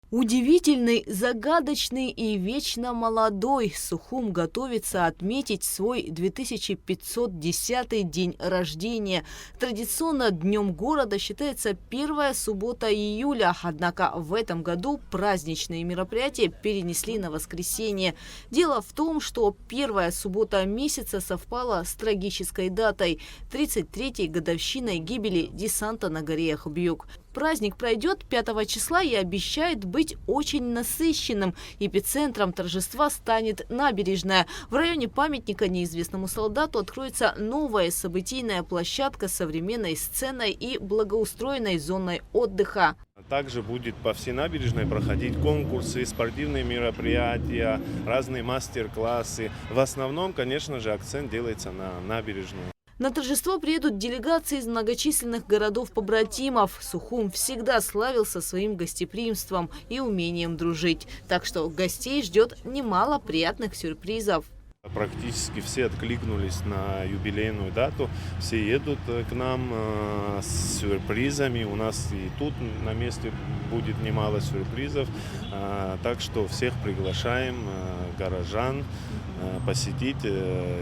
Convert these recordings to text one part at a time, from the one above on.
Удивительный, загадочный и вечно молодой Сухум готовится отметить свой 2510 день рождения. Традиционно днем города считается первая суббота июля, однако в этом году праздничные мероприятия перенесли на воскресенье. Дело в том, что первая суббота месяца совпала с трагической датой – 33-й годовщиной гибели десанта на горе Ахбьюк. Праздник пройдет 5 числа и обещает быть очень насыщенным. Эпицентром торжества станет набережная. В районе памятника неизвестному солдату откроется новая событийная площадка с современной сценой и благоустроенной зоной отдыха. Также будет по всей набережной проходить конкурсы, спортивные мероприятия, разные мастер-классы. В основном, конечно же, акцент делается на набережную. На торжество приедут делегации из многочисленных городов-побратимов. Сухум всегда славился своим гостеприимством и умением дружить. Так что гостей ждет немало приятных сюрпризов. Практически все откликнулись на юбилейную дату, все едут к нам с сюрпризами. У нас и тут на месте будет немало сюрпризов, так что всех приглашаем, горожан, посетить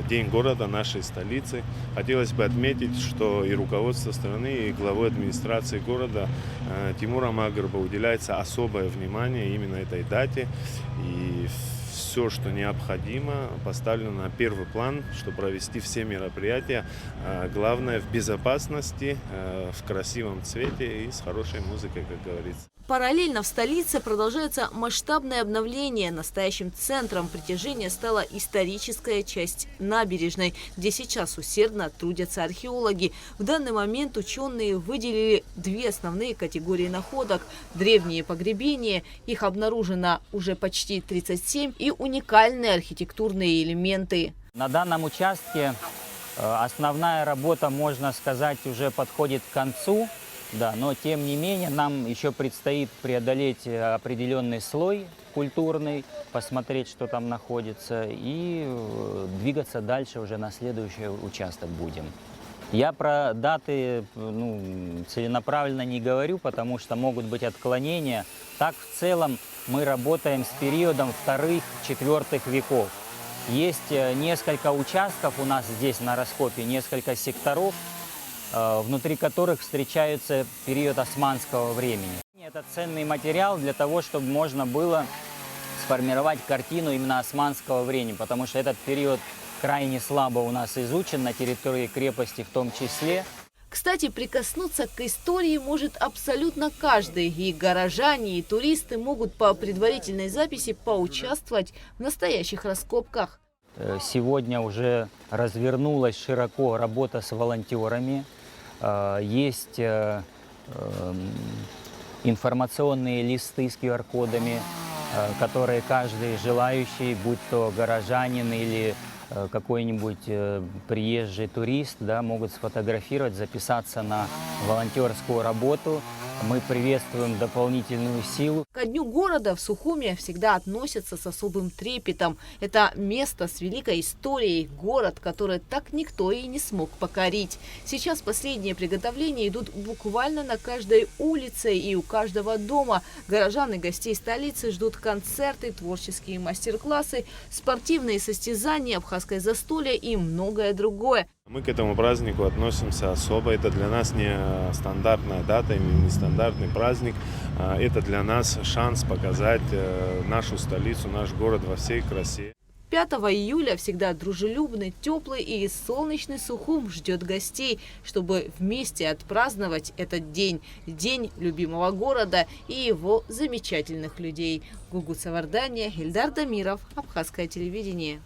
День города нашей столицы. Хотелось бы отметить, что и руководство страны, и главой администрации города Тимуром Агарба уделяется особое внимание именно этой дате. И все, что необходимо, поставлено на первый план, чтобы провести все мероприятия. Главное в безопасности, в красивом цвете и с хорошей музыкой, как говорится. Параллельно в столице продолжается масштабное обновление. Настоящим центром притяжения стала историческая часть набережной, где сейчас усердно трудятся археологи. В данный момент ученые выделили две основные категории находок. Древние погребения, их обнаружено уже почти 37, и уникальные архитектурные элементы. На данном участке основная работа, можно сказать, уже подходит к концу. Да, но тем не менее нам еще предстоит преодолеть определенный слой культурный, посмотреть, что там находится, и двигаться дальше уже на следующий участок будем. Я про даты целенаправленно не говорю, потому что могут быть отклонения. Так в целом мы работаем с периодом 2-4 веков. Есть несколько участков у нас здесь на раскопе, несколько секторов, внутри которых встречается период османского времени. Это ценный материал для того, чтобы можно было сформировать картину именно османского времени, потому что этот период крайне слабо у нас изучен, на территории крепости в том числе. Кстати, прикоснуться к истории может абсолютно каждый. И горожане, и туристы могут по предварительной записи поучаствовать в настоящих раскопках. Сегодня уже развернулась широко работа с волонтерами. Есть информационные листы с QR-кодами, которые каждый желающий, будь то горожанин или какой-нибудь приезжий турист, да, могут сфотографировать, записаться на волонтерскую работу. Мы приветствуем дополнительную силу. Ко Дню города в Сухуме всегда относятся с особым трепетом. Это место с великой историей, город, который так никто и не смог покорить. Сейчас последние приготовления идут буквально на каждой улице и у каждого дома. Горожан и гостей столицы ждут концерты, творческие мастер-классы, спортивные состязания, абхазское застолье и многое другое. Мы к этому празднику относимся особо. Это для нас не стандартная дата, не стандартный праздник. Это для нас шанс показать нашу столицу, наш город во всей красе. 5 июля всегда дружелюбный, теплый и солнечный Сухум ждет гостей, чтобы вместе отпраздновать этот день. День любимого города и его замечательных людей. Гугут Савардания, Ильдар Дамиров, Абхазское телевидение.